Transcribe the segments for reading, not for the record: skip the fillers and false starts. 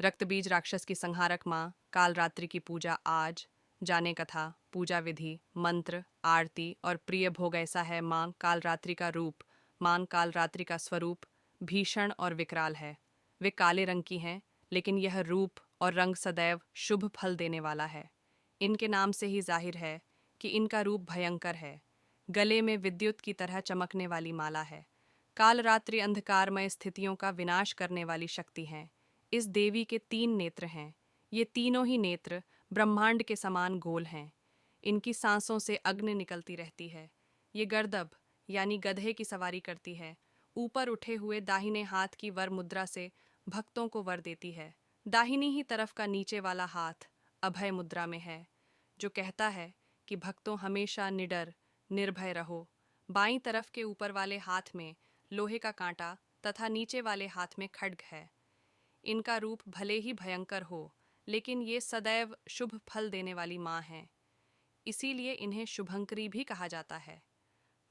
रक्तबीज राक्षस की संहारक माँ कालरात्रि की पूजा आज। जाने कथा, पूजा विधि, मंत्र, आरती और प्रिय भोग। ऐसा है माँ कालरात्रि का रूप। माँ कालरात्रि का स्वरूप भीषण और विकराल है। वे काले रंग की हैं, लेकिन यह रूप और रंग सदैव शुभ फल देने वाला है। इनके नाम से ही जाहिर है कि इनका रूप भयंकर है। गले में विद्युत की तरह चमकने वाली माला है। कालरात्रि अंधकारमय स्थितियों का विनाश करने वाली शक्ति है। इस देवी के 3 नेत्र हैं। ये तीनों ही नेत्र ब्रह्मांड के समान गोल हैं। इनकी सांसों से अग्नि निकलती रहती है। ये गर्दभ यानी गधे की सवारी करती है। ऊपर उठे हुए दाहिने हाथ की वर मुद्रा से भक्तों को वर देती है। दाहिनी ही तरफ का नीचे वाला हाथ अभय मुद्रा में है, जो कहता है कि भक्तों हमेशा निडर निर्भय रहो। बाईं तरफ के ऊपर वाले हाथ में लोहे का कांटा तथा नीचे वाले हाथ में खड्ग है। इनका रूप भले ही भयंकर हो, लेकिन ये सदैव शुभ फल देने वाली माँ हैं। इसीलिए इन्हें शुभंकरी भी कहा जाता है।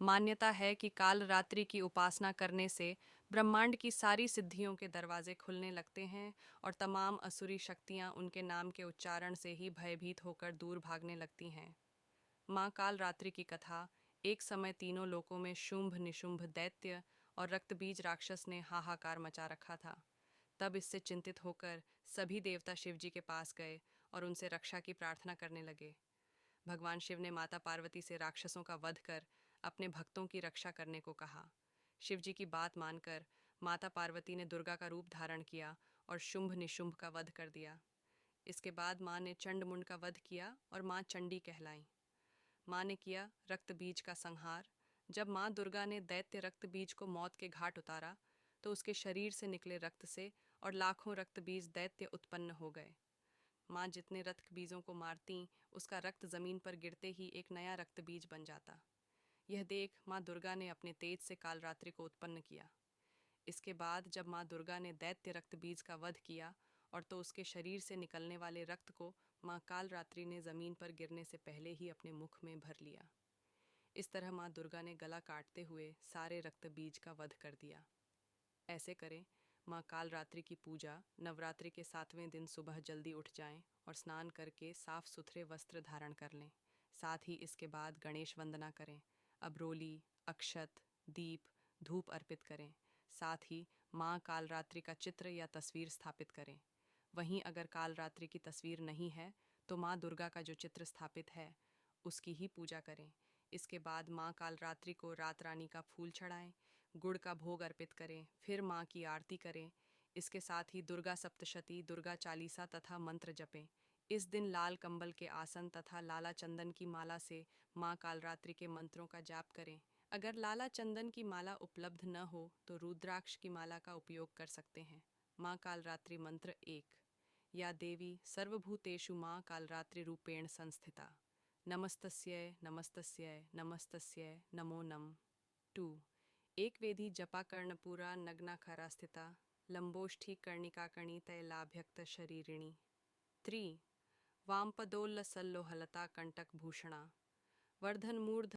मान्यता है कि कालरात्रि की उपासना करने से ब्रह्मांड की सारी सिद्धियों के दरवाजे खुलने लगते हैं और तमाम असुरी शक्तियाँ उनके नाम के उच्चारण से ही भयभीत होकर दूर भागने लगती हैं। माँ कालरात्रि की कथा। एक समय तीनों लोकों में शुंभ निशुंभ दैत्य और रक्तबीज राक्षस ने हाहाकार मचा रखा था। तब इससे चिंतित होकर सभी देवता शिव जी के पास गए और उनसे रक्षा की प्रार्थना करने लगे। भगवान शिव ने माता पार्वती से राक्षसों का वध कर अपने भक्तों की रक्षा करने को कहा। शिव जी की बात मानकर माता पार्वती ने दुर्गा का रूप धारण किया और शुंभ निशुंभ का वध कर दिया। इसके बाद माँ ने चंड मुंड का वध किया और माँ चंडी कहलाई। माँ ने किया रक्त बीज का संहार। जब माँ दुर्गा ने दैत्य रक्त बीज को मौत के घाट उतारा, तो उसके शरीर से निकले रक्त से और लाखों रक्त बीज दैत्य उत्पन्न हो गए। माँ जितने रक्त बीजों को मारती, उसका रक्त जमीन पर गिरते ही एक नया रक्त बीज बन जाता। यह देख माँ दुर्गा ने अपने तेज से कालरात्रि को उत्पन्न किया। इसके बाद जब माँ दुर्गा ने दैत्य रक्त बीज का वध किया और तो उसके शरीर से निकलने वाले रक्त को माँ कालरात्रि ने जमीन पर गिरने से पहले ही अपने मुख में भर लिया। इस तरह माँ दुर्गा ने गला काटते हुए सारे रक्त बीज का वध कर दिया। ऐसे करें, माँ कालरात्रि की पूजा। नवरात्रि के 7वें दिन सुबह जल्दी उठ जाएं और स्नान करके साफ सुथरे वस्त्र धारण कर लें। साथ ही इसके बाद गणेश वंदना करें। अबरोली, अक्षत, दीप, धूप अर्पित करें। साथ ही माँ कालरात्रि का चित्र या तस्वीर स्थापित करें। वहीं अगर कालरात्रि की तस्वीर नहीं है, तो माँ दुर्गा का जो चित्र स्थापित है उसकी ही पूजा करें। इसके बाद माँ कालरात्रि को रात रानी का फूल चढ़ाएं, गुड़ का भोग अर्पित करें, फिर माँ की आरती करें। इसके साथ ही दुर्गा सप्तशती, दुर्गा चालीसा तथा मंत्र जपें। इस दिन लाल कंबल के आसन तथा लाला चंदन की माला से माँ कालरात्रि के मंत्रों का जाप करें। अगर लाला चंदन की माला उपलब्ध न हो तो रुद्राक्ष की माला का उपयोग कर सकते हैं। माँ कालरात्रि मंत्र 1। या देवी सर्वभूतेषु माँ कालरात्रि रूपेण संस्थिता। नमस्तस्यै नमस्तस्यै नमस्तस्यै नमो नम। 2। एक वेदी जपा कर्णपुरा नग्नाखरा स्थिता, लंबोष्ठी कर्णिकाकर्णी तैलाभ्यक्त शरीरिणी। 3। वामपदोल्लसल्लोहलता कंटक भूषणा, वर्धन मूर्ध